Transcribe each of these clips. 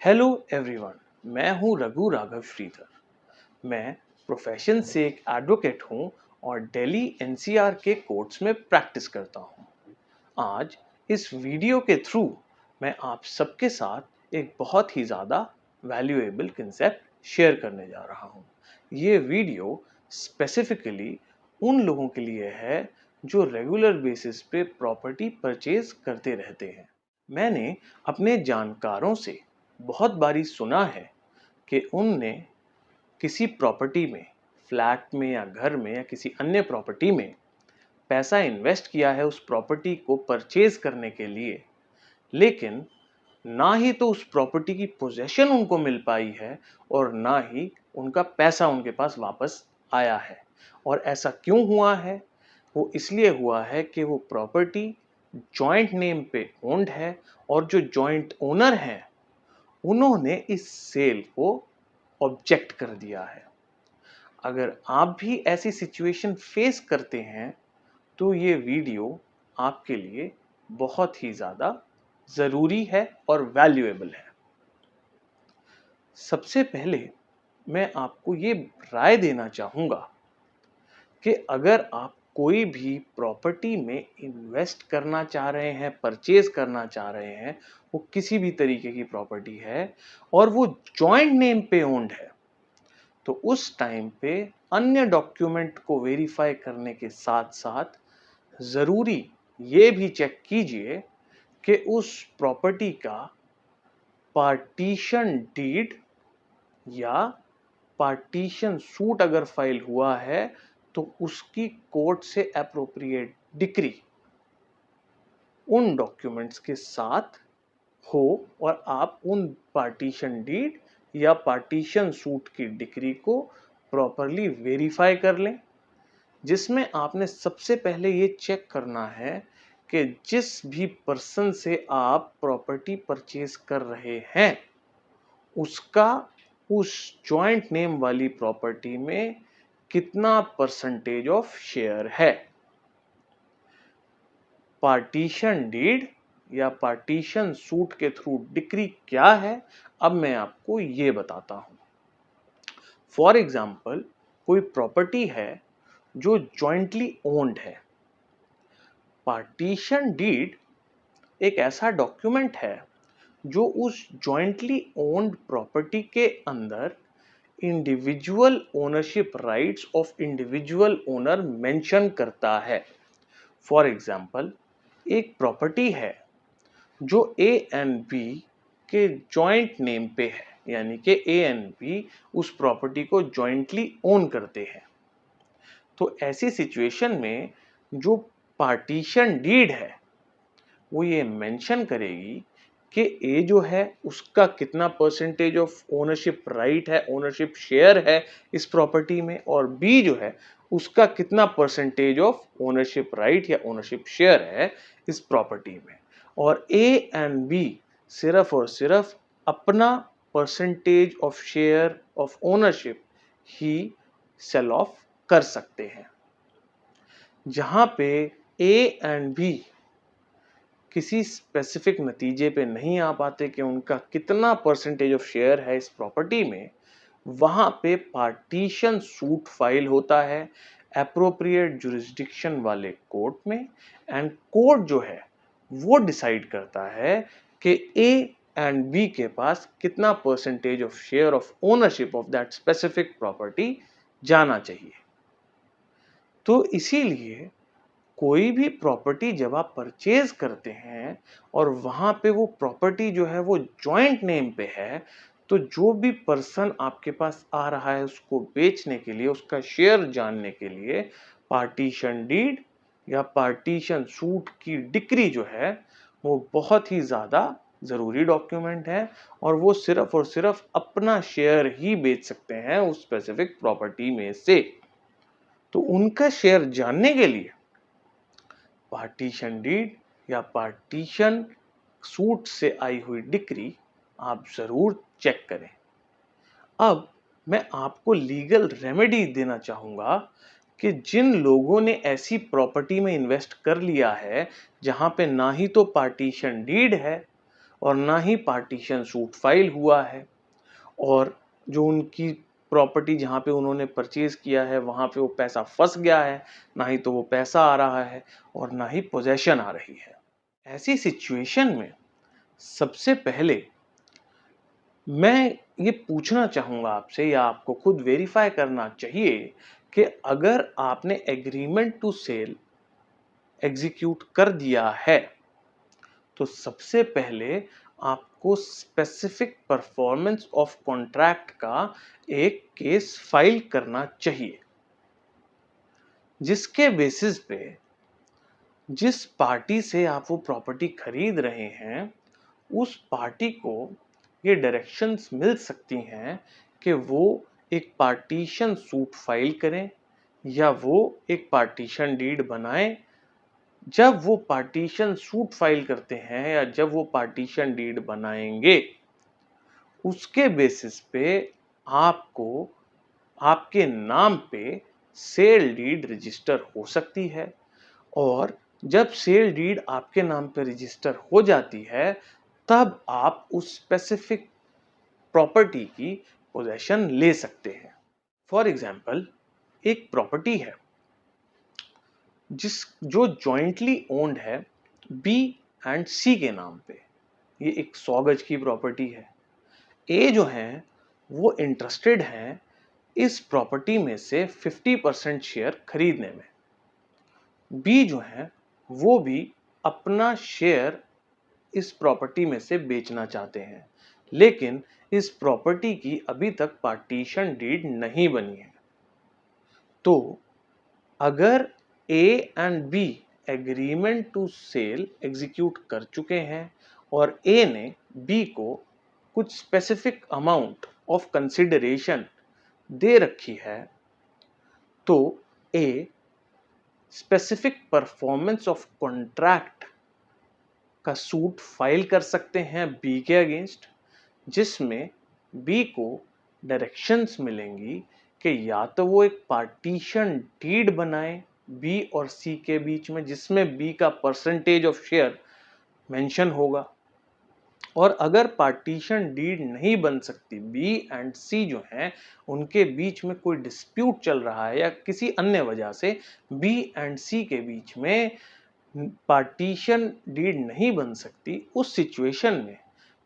Hello everyone, मैं हूं रघु राघव श्रीधर। मैं प्रोफेशन से एक एडवोकेट हूं और दिल्ली एनसीआर के कोर्ट्स में प्रैक्टिस करता हूं। आज इस वीडियो के थ्रू मैं आप सबके साथ एक बहुत ही ज़्यादा वैल्यूएबल कंसेप्ट शेयर करने जा रहा हूं। ये वीडियो स्पेसिफिकली उन लोगों के लिए है जो रेगुलर बेसिस पे प्रॉपर्टी परचेज करते रहते हैं। मैंने अपने जानकारों से बहुत बारी सुना है कि उनने किसी प्रॉपर्टी में, फ्लैट में या घर में या किसी अन्य प्रॉपर्टी में पैसा इन्वेस्ट किया है उस प्रॉपर्टी को परचेज करने के लिए, लेकिन ना ही तो उस प्रॉपर्टी की पोजेशन उनको मिल पाई है और ना ही उनका पैसा उनके पास वापस आया है। और ऐसा क्यों हुआ है? वो इसलिए हुआ है कि वो प्रॉपर्टी जॉइंट नेम पे ओन्ड है और जो जॉइंट ओनर हैं उन्होंने इस सेल को ऑब्जेक्ट कर दिया है। अगर आप भी ऐसी सिचुएशन फेस करते हैं तो ये वीडियो आपके लिए बहुत ही ज़्यादा ज़रूरी है और वैल्यूएबल है। सबसे पहले मैं आपको ये राय देना चाहूँगा कि अगर आप कोई भी प्रॉपर्टी में इन्वेस्ट करना चाह रहे हैं, परचेज करना चाह रहे हैं, वो किसी भी तरीके की प्रॉपर्टी है और वो जॉइंट नेम पे ओन्ड है, तो उस टाइम पे अन्य डॉक्यूमेंट को वेरीफाई करने के साथ साथ ज़रूरी ये भी चेक कीजिए कि उस प्रॉपर्टी का पार्टीशन डीड या पार्टीशन सूट अगर फाइल हुआ है तो उसकी कोर्ट से एप्रोप्रिएट डिक्री उन डॉक्यूमेंट्स के साथ हो और आप उन पार्टीशन डीड या पार्टीशन सूट की डिक्री को प्रॉपरली वेरीफाई कर लें, जिसमें आपने सबसे पहले ये चेक करना है कि जिस भी पर्सन से आप प्रॉपर्टी परचेज कर रहे हैं उसका उस जॉइंट नेम वाली प्रॉपर्टी में कितना परसेंटेज ऑफ शेयर है। पार्टीशन डीड या पार्टीशन सूट के थ्रू डिक्री क्या है, अब मैं आपको ये बताता हूं। फॉर एग्जाम्पल, कोई प्रॉपर्टी है जो जॉइंटली ओन्ड है। पार्टीशन डीड एक ऐसा डॉक्यूमेंट है जो उस जॉइंटली ओन्ड प्रॉपर्टी के अंदर individual ownership rights of individual owner mention करता है। फॉर एग्जाम्पल, एक प्रॉपर्टी है जो ए एंड बी के जॉइंट नेम पे है, यानी कि ए एंड बी उस प्रॉपर्टी को जॉइंटली ओन करते हैं। तो ऐसी सिचुएशन में जो पार्टीशन डीड है वो ये मेंशन करेगी कि ए जो है उसका कितना परसेंटेज ऑफ ओनरशिप राइट है, ओनरशिप शेयर है इस प्रॉपर्टी में, और बी जो है उसका कितना परसेंटेज ऑफ ओनरशिप राइट या ओनरशिप शेयर है इस प्रॉपर्टी में। और ए एंड बी सिर्फ और सिर्फ अपना percentage of share of ownership ही सेल ऑफ कर सकते हैं। जहां पे ए एंड बी किसी स्पेसिफिक नतीजे पे नहीं आ पाते कि उनका कितना परसेंटेज ऑफ शेयर है इस प्रॉपर्टी में, वहां पे पार्टीशन सूट फाइल होता है एप्रोप्रिएट जुरिस्डिक्शन वाले कोर्ट में, एंड कोर्ट जो है वो डिसाइड करता है कि ए एंड बी के पास कितना percentage of share of ownership of that specific property जाना चाहिए। तो इसीलिए कोई भी प्रॉपर्टी जब आप परचेज करते हैं और वहां पे वो प्रॉपर्टी जो है वो जॉइंट नेम पे है, तो जो भी पर्सन आपके पास आ रहा है उसको बेचने के लिए, उसका शेयर जानने के लिए, पार्टीशन डीड या पार्टीशन सूट की डिक्री जो है वो बहुत ही ज्यादा जरूरी डॉक्यूमेंट है और वो सिर्फ और सिर्फ अपना शेयर ही बेच सकते हैं उस स्पेसिफिक प्रॉपर्टी में से। तो उनका शेयर जानने के लिए पार्टीशन डीड या पार्टीशन सूट से आई हुई डिक्री आप जरूर चेक करें। अब मैं आपको लीगल रेमेडी देना चाहूंगा कि जिन लोगों ने ऐसी प्रॉपर्टी में इन्वेस्ट कर लिया है जहां पे ना ही तो पार्टीशन डीड है और ना ही पार्टीशन सूट फाइल हुआ है, और जो उनकी प्रॉपर्टी जहाँ पे उन्होंने परचेज किया है वहाँ पे वो पैसा फंस गया है, ना ही तो वो पैसा आ रहा है और ना ही पोजेशन आ रही है। ऐसी सिचुएशन में सबसे पहले मैं ये पूछना चाहूंगा आपसे, या आपको खुद वेरीफाई करना चाहिए कि अगर आपने एग्रीमेंट टू सेल एग्जीक्यूट कर दिया है तो सबसे पहले आपको स्पेसिफिक परफॉर्मेंस ऑफ कॉन्ट्रैक्ट का एक केस फाइल करना चाहिए, जिसके बेसिस पे जिस पार्टी से आप वो प्रॉपर्टी खरीद रहे हैं उस पार्टी को ये डायरेक्शंस मिल सकती हैं कि वो एक पार्टीशन सूट फाइल करें या वो एक पार्टीशन डीड बनाएं। जब वो पार्टीशन सूट फाइल करते हैं या जब वो पार्टीशन डीड बनाएंगे, उसके बेसिस पे आपको आपके नाम पे सेल डीड रजिस्टर हो सकती है, और जब सेल डीड आपके नाम पे रजिस्टर हो जाती है तब आप उस स्पेसिफिक प्रॉपर्टी की पोजेशन ले सकते हैं। फॉर एग्जाम्पल, एक प्रॉपर्टी है जो जॉइंटली ओन्ड है बी एंड सी के नाम पे। ये एक 100 गज की प्रॉपर्टी है। ए जो है वो इंटरेस्टेड हैं इस प्रॉपर्टी में से 50% शेयर खरीदने में। बी जो है वो भी अपना शेयर इस प्रॉपर्टी में से बेचना चाहते हैं, लेकिन इस प्रॉपर्टी की अभी तक पार्टीशन डीड नहीं बनी है। तो अगर A and B agreement to sell execute कर चुके हैं और ए ने बी को कुछ स्पेसिफिक अमाउंट ऑफ कंसिडरेशन दे रखी है, तो A specific performance of contract का सूट फाइल कर सकते हैं बी के अगेंस्ट, जिसमें बी को डायरेक्शंस मिलेंगी कि या तो वो एक पार्टीशन डीड बनाए बी और सी के बीच में जिसमें बी का परसेंटेज ऑफ शेयर मेंशन होगा, और अगर पार्टीशन डीड नहीं बन सकती, बी एंड सी जो हैं उनके बीच में कोई डिस्प्यूट चल रहा है या किसी अन्य वजह से बी एंड सी के बीच में पार्टीशन डीड नहीं बन सकती, उस सिचुएशन में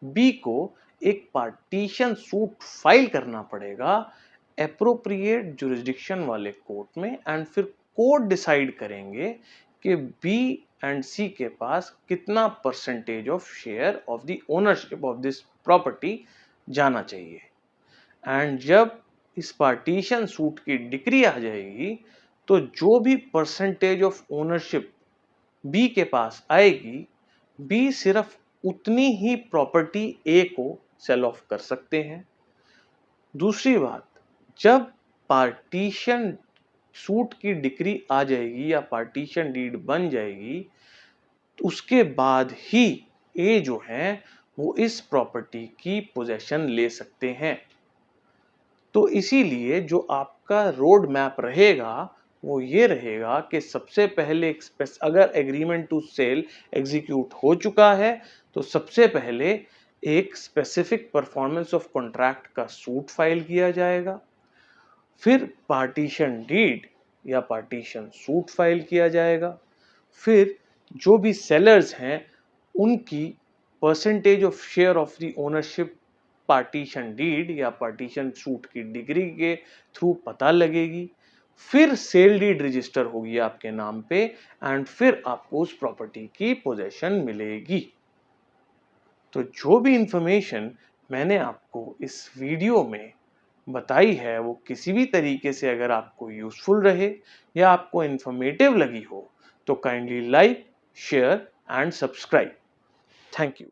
बी को एक पार्टीशन सूट फाइल करना पड़ेगा एप्रोप्रिएट जुरिस्डिक्शन वाले कोर्ट में, एंड फिर कोर्ट डिसाइड करेंगे कि बी एंड सी के पास कितना percentage of share of the ownership of this property जाना चाहिए। एंड जब इस पार्टीशन सूट की डिक्री आ जाएगी तो जो भी परसेंटेज ऑफ ओनरशिप बी के पास आएगी, बी सिर्फ उतनी ही प्रॉपर्टी ए को सेल ऑफ कर सकते हैं। दूसरी बात, जब पार्टीशन सूट की डिक्री आ जाएगी या पार्टीशन डीड बन जाएगी, तो उसके बाद ही ए जो है वो इस प्रॉपर्टी की पोजेशन ले सकते हैं। तो इसीलिए जो आपका रोड मैप रहेगा वो ये रहेगा कि सबसे पहले अगर एग्रीमेंट टू सेल एग्जीक्यूट हो चुका है तो सबसे पहले एक स्पेसिफिक परफॉर्मेंस ऑफ कॉन्ट्रैक्ट का सूट फाइल किया जाएगा, फिर पार्टीशन डीड या पार्टीशन सूट फाइल किया जाएगा, फिर जो भी सेलर्स हैं उनकी percentage of share of the ownership partition deed या पार्टीशन सूट की डिग्री के थ्रू पता लगेगी, फिर सेल डीड रजिस्टर होगी आपके नाम पे, एंड फिर आपको उस प्रॉपर्टी की पोजेशन मिलेगी। तो जो भी इंफॉर्मेशन मैंने आपको इस वीडियो में बताई है वो किसी भी तरीके से अगर आपको यूजफुल रहे या आपको इंफॉर्मेटिव लगी हो तो kindly like, share and subscribe. Thank you.